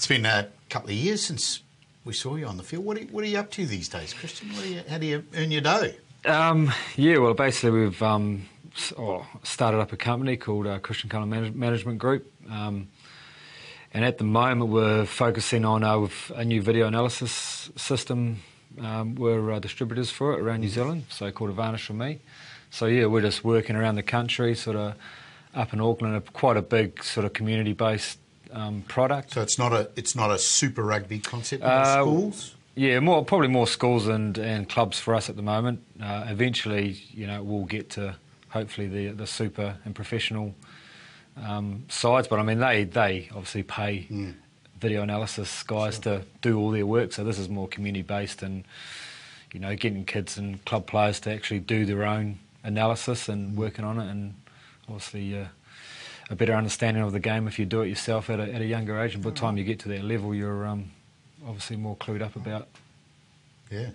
It's been a couple of years since we saw you on the field. What are you up to these days, Christian? How do you earn your dough? Yeah, well, basically we've started up a company called Christian Colour Management Group. And at the moment we're focusing on with a new video analysis system. We're distributors for it around New Zealand, so called Advantage for Me. So yeah, we're just working around the country, sort of up in Auckland, quite a big sort of community-based product. So it's not a Super Rugby concept in schools? Yeah, probably more schools and clubs for us at the moment. Eventually, we'll get to hopefully the super and professional sides. But I mean, they obviously pay video analysis guys to do all their work. So this is more community-based and, getting kids and club players to actually do their own analysis and working on it, and obviously a better understanding of the game if you do it yourself at a younger age. And by the time you get to that level, you're obviously more clued up about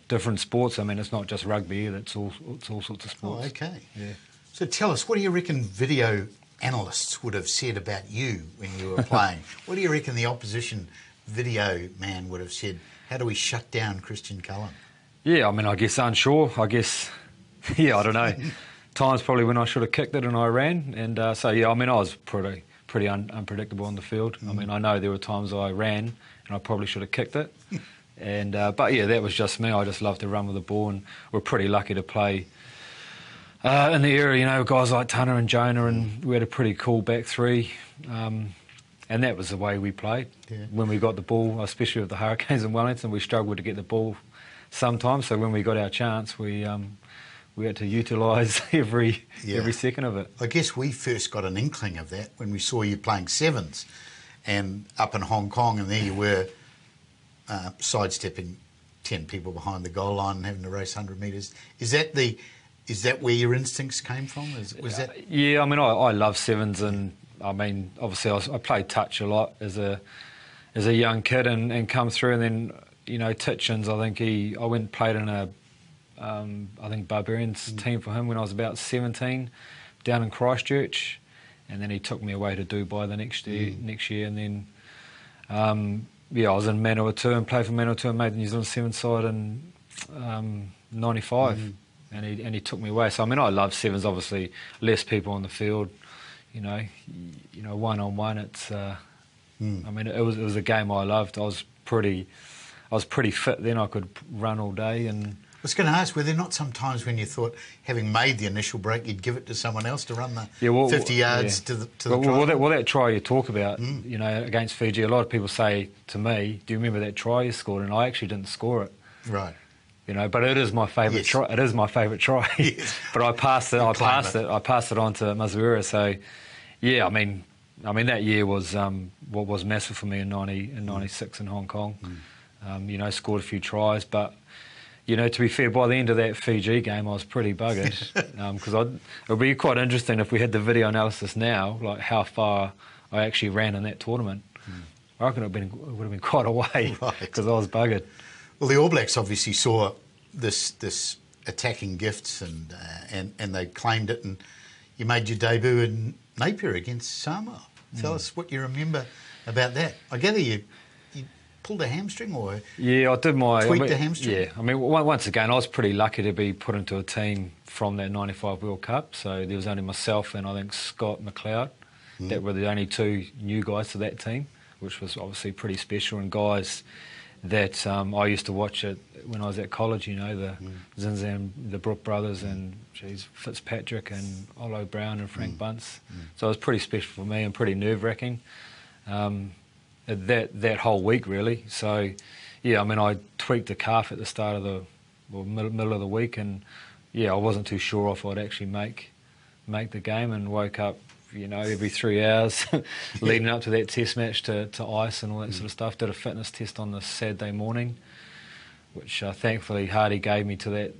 different sports. I mean, it's not just rugby either, it's all sorts of sports. Oh, okay. Yeah. So tell us, what do you reckon video analysts would have said about you when you were playing? What do you reckon the opposition video man would have said? How do we shut down Christian Cullen? Yeah, I mean, I guess unsure. I don't know. Times probably when I should have kicked it and I ran. And so, yeah, I mean, I was pretty unpredictable on the field. I mean, I know there were times I ran and I probably should have kicked it. And but, yeah, that was just me. I just loved to run with the ball, and we're pretty lucky to play in the era, guys like Tanner and Jonah, and we had a pretty cool back three. And that was the way we played. Yeah. When we got the ball, especially with the Hurricanes in Wellington, we struggled to get the ball sometimes. So when we got our chance, we had to utilise every second of it. I guess we first got an inkling of that when we saw you playing sevens and up in Hong Kong, and there you were sidestepping 10 people behind the goal line and having to race 100 metres. Is that where your instincts came from? Was that? Yeah, I mean, I love sevens, and I mean, obviously I played touch a lot as a young kid and come through, and then Titchens, I think I went and played in I think Barbarians team for him when I was about 17 down in Christchurch, and then he took me away to Dubai the next year, and then I was in Manawatu and played for Manawatu and made the New Zealand Sevens side in '95. And he took me away. So I mean, I love sevens. Obviously, less people on the field. One on one. It's. I mean, it was a game I loved. I was pretty fit then. I could run all day. And I was going to ask, were there not some times when you thought, having made the initial break, you'd give it to someone else to run the 50 yards to the try? Well, that try you talk about, against Fiji, a lot of people say to me, "Do you remember that try you scored?" And I actually didn't score it. Right. But it is my favourite try. It is my favourite try. Yes. But I passed it. I passed it on to Mazuera. So, yeah, I mean that year was what was massive for me in '96 in Hong Kong. Scored a few tries, but to be fair, by the end of that Fiji game, I was pretty buggered because it would be quite interesting if we had the video analysis now, like how far I actually ran in that tournament. I reckon it would have been quite a way because I was buggered. Well, the All Blacks obviously saw this attacking gifts and they claimed it, and you made your debut in Napier against Samoa. Tell us what you remember about that. I gather you pulled a hamstring, or I did tweaked a hamstring. Yeah, I mean, once again, I was pretty lucky to be put into a team from that '95 World Cup. So there was only myself and I think Scott McLeod that were the only two new guys to that team, which was obviously pretty special, and guys that I used to watch it when I was at college, the Zinzan, the Brook brothers, and Fitzpatrick and Olo Brown and Frank Bunce. So it was pretty special for me and pretty nerve-wracking that whole week, really. So, yeah, I mean, I tweaked the calf at the start of middle of the week, and, I wasn't too sure if I'd actually make the game, and woke up every 3 hours leading up to that test match to ice and all that sort of stuff. Did a fitness test on the Saturday morning, which thankfully Hardy gave me to that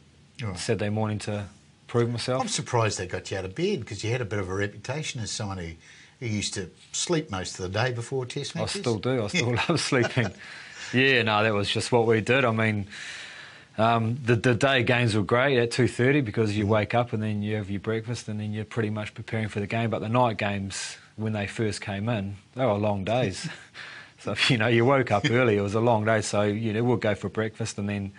Saturday morning to prove myself. I'm surprised they got you out of bed, because you had a bit of a reputation as someone who used to sleep most of the day before test matches. I still do. I still love sleeping. Yeah, no, that was just what we did. I mean, the day games were great at 2:30 because you wake up and then you have your breakfast and then you're pretty much preparing for the game. But the night games, when they first came in, they were long days. So, you woke up early. It was a long day, so, we'll go for breakfast and then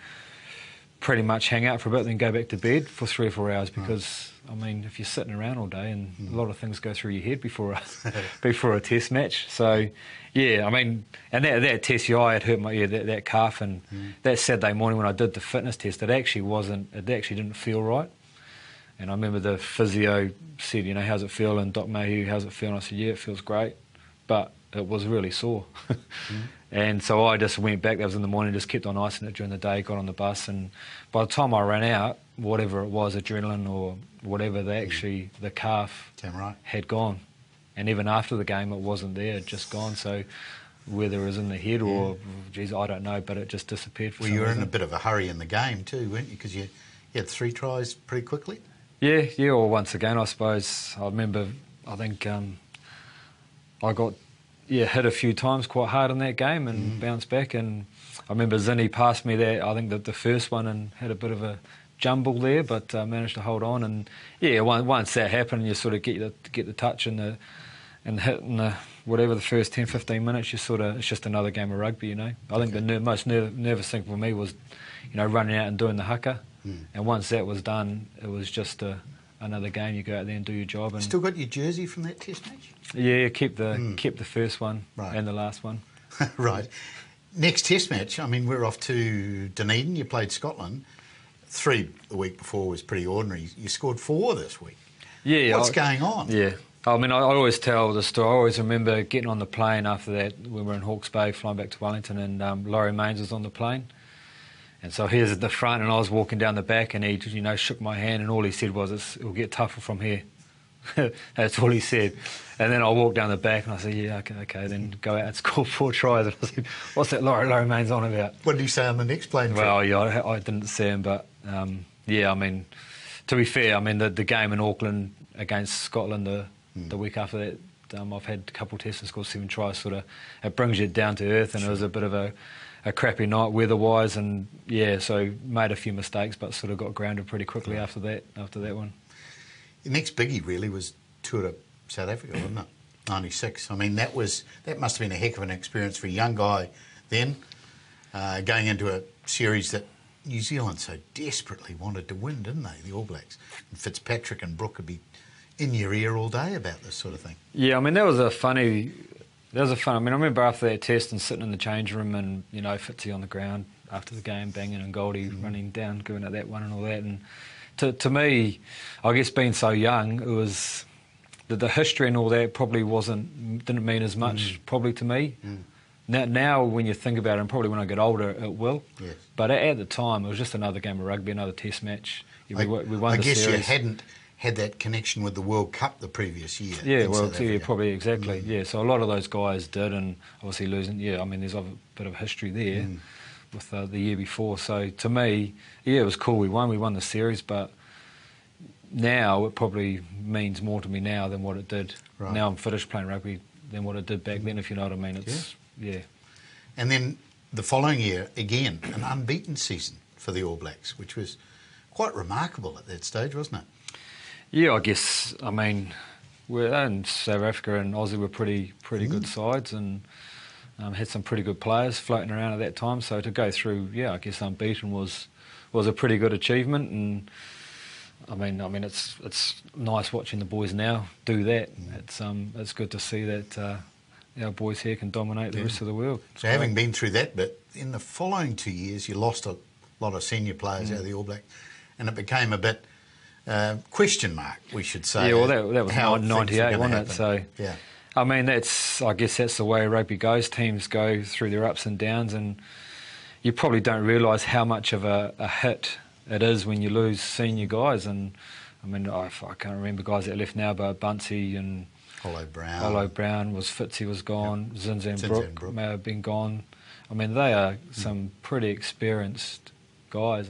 pretty much hang out for a bit, then go back to bed for 3 or 4 hours because, if you're sitting around all day and a lot of things go through your head before a test match. So, yeah, and that test, I had hurt my that calf, and that Saturday morning when I did the fitness test, it actually didn't feel right. And I remember the physio said, how's it feel? And Doc Mayhew, how's it feel? And I said, yeah, it feels great. But it was really sore. And so I just went back, that was in the morning, just kept on icing it during the day, got on the bus, and by the time I ran out, whatever it was, adrenaline or whatever, the calf had gone. And even after the game, it wasn't there, it just gone. So whether it was in the head or, geez, I don't know, but it just disappeared for some you were reason. in a bit of a hurry in the game too, weren't you? Because you had 3 tries pretty quickly. Yeah, or once again, I suppose, I remember, I think I got hit a few times quite hard in that game and bounced back. And I remember Zinni passed me that, I think the first one, and had a bit of a jumble there, but managed to hold on. And once that happened, you sort of get the touch and the hit in the whatever the first 10, 15 minutes. It's just another game of rugby. I think the most nervous thing for me was, running out and doing the haka. And once that was done, it was just another game. You go out there and do your job. And still got your jersey from that test match? Yeah, kept the first one and the last one. Right. Next test match, we're off to Dunedin. You played Scotland. 3 the week before was pretty ordinary. You scored 4 this week. Yeah. What's going on? Yeah. I always tell the story. I always remember getting on the plane after that when we were in Hawke's Bay, flying back to Wellington, and Laurie Mains was on the plane. And so he was at the front, and I was walking down the back, and he, shook my hand, and all he said was, "It'll get tougher from here." That's all he said. And then I walked down the back, and I said, "Yeah, okay." Then go out and score 4 tries. And I said, "What's that Laurie Mains on about?" What did he say on the next plane trip? Well, yeah, I didn't see him, but to be fair, the game in Auckland against Scotland the week after that, I've had a couple of tests and scored 7 tries. Sort of, it brings you down to earth, and it was a bit of a crappy night weather-wise, and so made a few mistakes, but sort of got grounded pretty quickly after that one. The next biggie really was Tour of South Africa, wasn't it? 96. That must have been a heck of an experience for a young guy then, going into a series that New Zealand so desperately wanted to win, didn't they, the All Blacks? And Fitzpatrick and Brooke would be in your ear all day about this sort of thing. Yeah, that was a fun. I remember after that test and sitting in the change room and, Fitzy on the ground after the game, banging, and Goldie running down, giving it that one and all that. And to me, I guess being so young, it was the history and all that probably didn't mean as much probably to me. Now when you think about it, and probably when I get older, it will. Yes. But at the time, it was just another game of rugby, another test match. We won the series. I guess you hadn't had that connection with the World Cup the previous year. Probably, exactly. Yeah, so a lot of those guys did, and obviously losing, there's a bit of history there with the year before. So to me, it was cool. We won the series, but now it probably means more to me now than what it did. Right. Now I'm finished playing rugby than what it did back then, if you know what I mean. Yeah. And then the following year, again, an unbeaten season for the All Blacks, which was quite remarkable at that stage, wasn't it? Yeah, I guess, we're in South Africa and Aussie were pretty good sides, and had some pretty good players floating around at that time. So to go through, I guess unbeaten was a pretty good achievement. And it's nice watching the boys now do that. It's good to see that our boys here can dominate the rest of the world. So having been through that bit, in the following 2 years, you lost a lot of senior players out of the All Blacks, and it became a bit question mark, we should say. Yeah, well, that was 98, wasn't it? So, yeah. I guess that's the way rugby goes. Teams go through their ups and downs, and you probably don't realise how much of a hit it is when you lose senior guys. And I can't remember guys that left now, but Bunsey and Hollow Brown Fitzy was gone. Yep. Zinzan Brooke may have been gone. They are some pretty experienced guys.